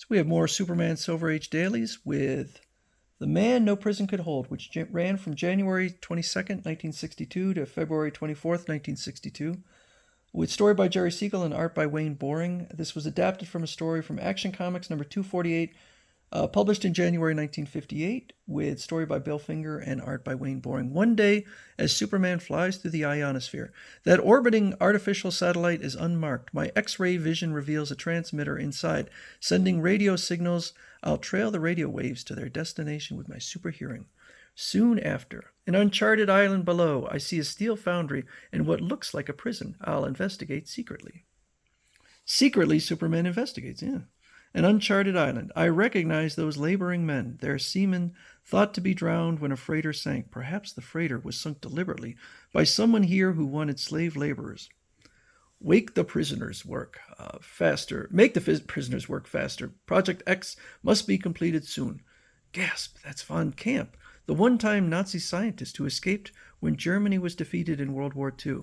So we have more Superman Silver Age dailies with The Man No Prison Could Hold, which ran from January 22nd, 1962 to February 24th, 1962, with story by Jerry Siegel and art by Wayne Boring. This was adapted from a story from Action Comics number 248, published in January 1958, with story by Bill Finger and art by Wayne Boring. One day, as Superman flies through the ionosphere, that orbiting artificial satellite is unmarked. My X-ray vision reveals a transmitter inside, sending radio signals. I'll trail the radio waves to their destination with my super hearing. Soon after, an uncharted island below, I see a steel foundry and what looks like a prison. I'll investigate secretly. Secretly, Superman investigates, yeah. An uncharted island. I recognize those laboring men. Their seamen thought to be drowned when a freighter sank. Perhaps the freighter was sunk deliberately by someone here who wanted slave laborers. Make the prisoners work faster. Project X must be completed soon. Gasp, that's Von Camp, the one-time Nazi scientist who escaped when Germany was defeated in World War II.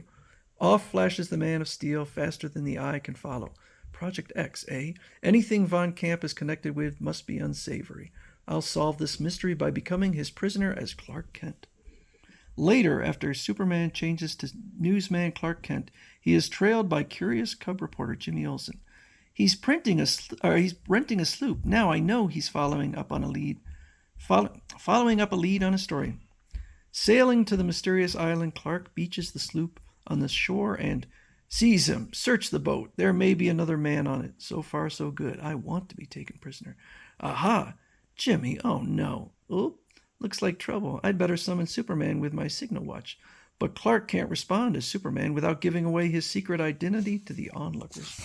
Off flashes the Man of Steel faster than the eye can follow. Project X, eh? Anything Von Camp is connected with must be unsavory. I'll solve this mystery by becoming his prisoner as Clark Kent. Later, after Superman changes to newsman Clark Kent, he is trailed by curious cub reporter Jimmy Olsen. He's renting a sloop. Now I know he's following up a lead on a story. Sailing to the mysterious island, Clark beaches the sloop on the shore and sees him. Search the boat. There may be another man on it. So far, so good. I want to be taken prisoner. Aha! Jimmy, oh no. Oop, looks like trouble. I'd better summon Superman with my signal watch. But Clark can't respond as Superman without giving away his secret identity to the onlookers.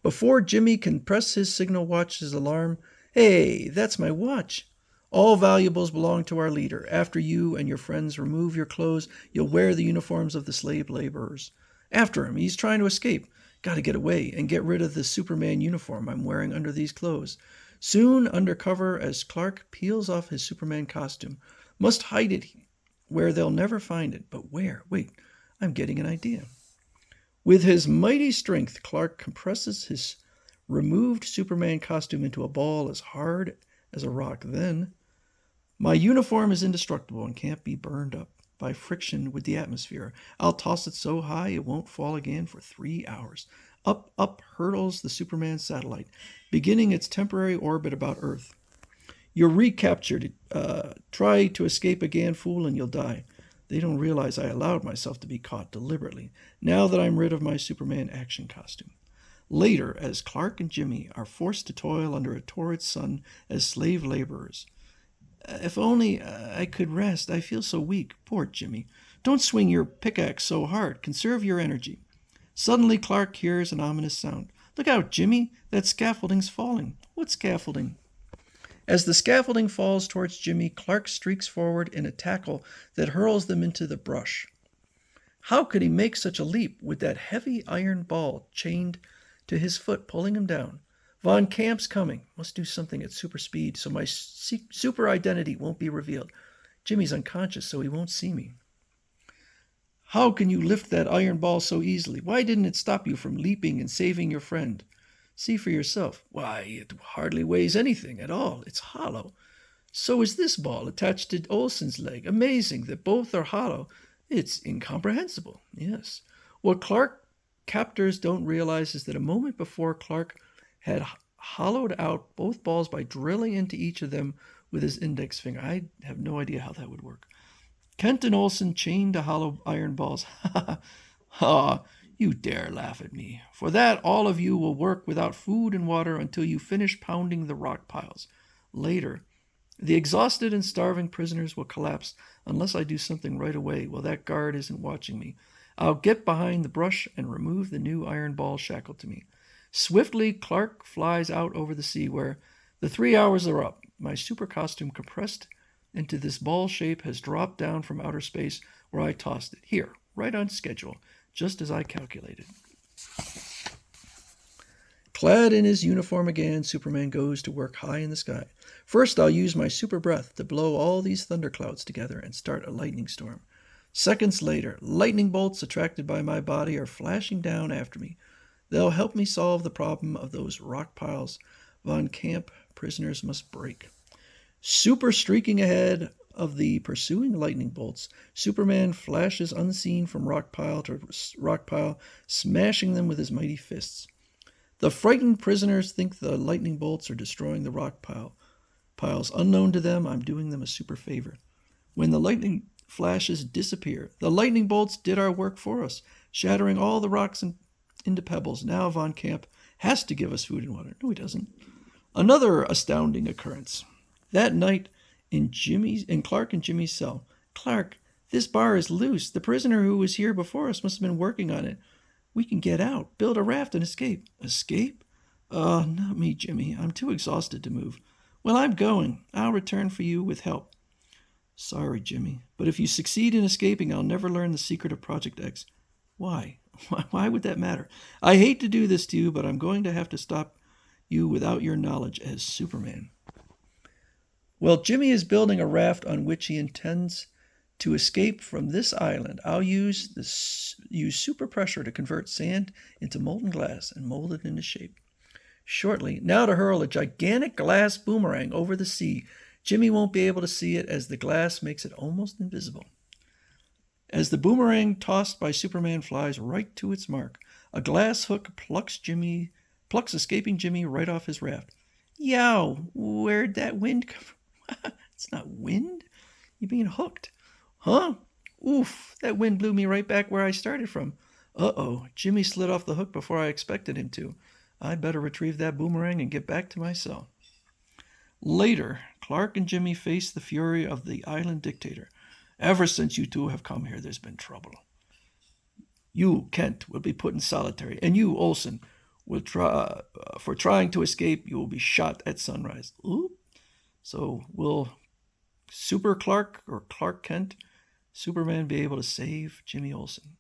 Before Jimmy can press his signal watch's alarm, hey, that's my watch. All valuables belong to our leader. After you and your friends remove your clothes, you'll wear the uniforms of the slave laborers. After him, he's trying to escape. Got to get away and get rid of the Superman uniform I'm wearing under these clothes. Soon, undercover, as Clark peels off his Superman costume, must hide it where they'll never find it. But where? Wait, I'm getting an idea. With his mighty strength, Clark compresses his removed Superman costume into a ball as hard as a rock. Then, my uniform is indestructible and can't be burned up by friction with the atmosphere. I'll toss it so high it won't fall again for 3 hours. Up, up hurtles the Superman satellite, beginning its temporary orbit about Earth. You're recaptured. Try to escape again, fool, and you'll die. They don't realize I allowed myself to be caught deliberately, now that I'm rid of my Superman action costume. Later, as Clark and Jimmy are forced to toil under a torrid sun as slave laborers. If only I could rest. I feel so weak. Poor Jimmy. Don't swing your pickaxe so hard. Conserve your energy. Suddenly, Clark hears an ominous sound. Look out, Jimmy. That scaffolding's falling. What scaffolding? As the scaffolding falls towards Jimmy, Clark streaks forward in a tackle that hurls them into the brush. How could he make such a leap with that heavy iron ball chained to his foot, pulling him down? Von Camp's coming. Must do something at super speed so my super identity won't be revealed. Jimmy's unconscious, so he won't see me. How can you lift that iron ball so easily? Why didn't it stop you from leaping and saving your friend? See for yourself. Why, it hardly weighs anything at all. It's hollow. So is this ball attached to Olsen's leg. Amazing that both are hollow. It's incomprehensible. Yes. What Clark captors don't realize is that a moment before, Clark had hollowed out both balls by drilling into each of them with his index finger. I have no idea how that would work. Kent and Olsen chained to hollow iron balls. Ha ha! You dare laugh at me. For that, all of you will work without food and water until you finish pounding the rock piles. Later, the exhausted and starving prisoners will collapse unless I do something right away while that guard isn't watching me. I'll get behind the brush and remove the new iron ball shackled to me. Swiftly, Clark flies out over the sea where the 3 hours are up. My super costume compressed into this ball shape has dropped down from outer space where I tossed it. Here, right on schedule, just as I calculated. Clad in his uniform again, Superman goes to work high in the sky. First, I'll use my super breath to blow all these thunderclouds together and start a lightning storm. Seconds later, lightning bolts attracted by my body are flashing down after me. They'll help me solve the problem of those rock piles Von Camp prisoners must break. Super streaking ahead of the pursuing lightning bolts, Superman flashes unseen from rock pile to rock pile, smashing them with his mighty fists. The frightened prisoners think the lightning bolts are destroying the piles. Unknown to them, I'm doing them a super favor. When the lightning flashes disappear, the lightning bolts did our work for us, shattering all the rocks into pebbles. Now Von Camp has to give us food and water. No, he doesn't. Another astounding occurrence. That night in Clark and Jimmy's cell. Clark, this bar is loose. The prisoner who was here before us must have been working on it. We can get out, build a raft, and escape. Escape? Not me, Jimmy. I'm too exhausted to move. Well, I'm going. I'll return for you with help. Sorry, Jimmy, but if you succeed in escaping, I'll never learn the secret of Project X. Why? Why would that matter? I hate to do this to you, but I'm going to have to stop you without your knowledge as Superman. Well, Jimmy is building a raft on which he intends to escape from this island. I'll use super pressure to convert sand into molten glass and mold it into shape. Shortly, now to hurl a gigantic glass boomerang over the sea. Jimmy won't be able to see it as the glass makes it almost invisible. As the boomerang tossed by Superman flies right to its mark, a glass hook plucks escaping Jimmy right off his raft. Yow, where'd that wind come from? It's not wind. You're being hooked. Huh? Oof, that wind blew me right back where I started from. Uh-oh, Jimmy slid off the hook before I expected him to. I'd better retrieve that boomerang and get back to my cell. Later, Clark and Jimmy face the fury of the island dictator. Ever since you two have come here, there's been trouble. You, Kent, will be put in solitary, and you, Olsen, will for trying to escape, you will be shot at sunrise. Ooh. So will Super Clark or Clark Kent, Superman, be able to save Jimmy Olsen?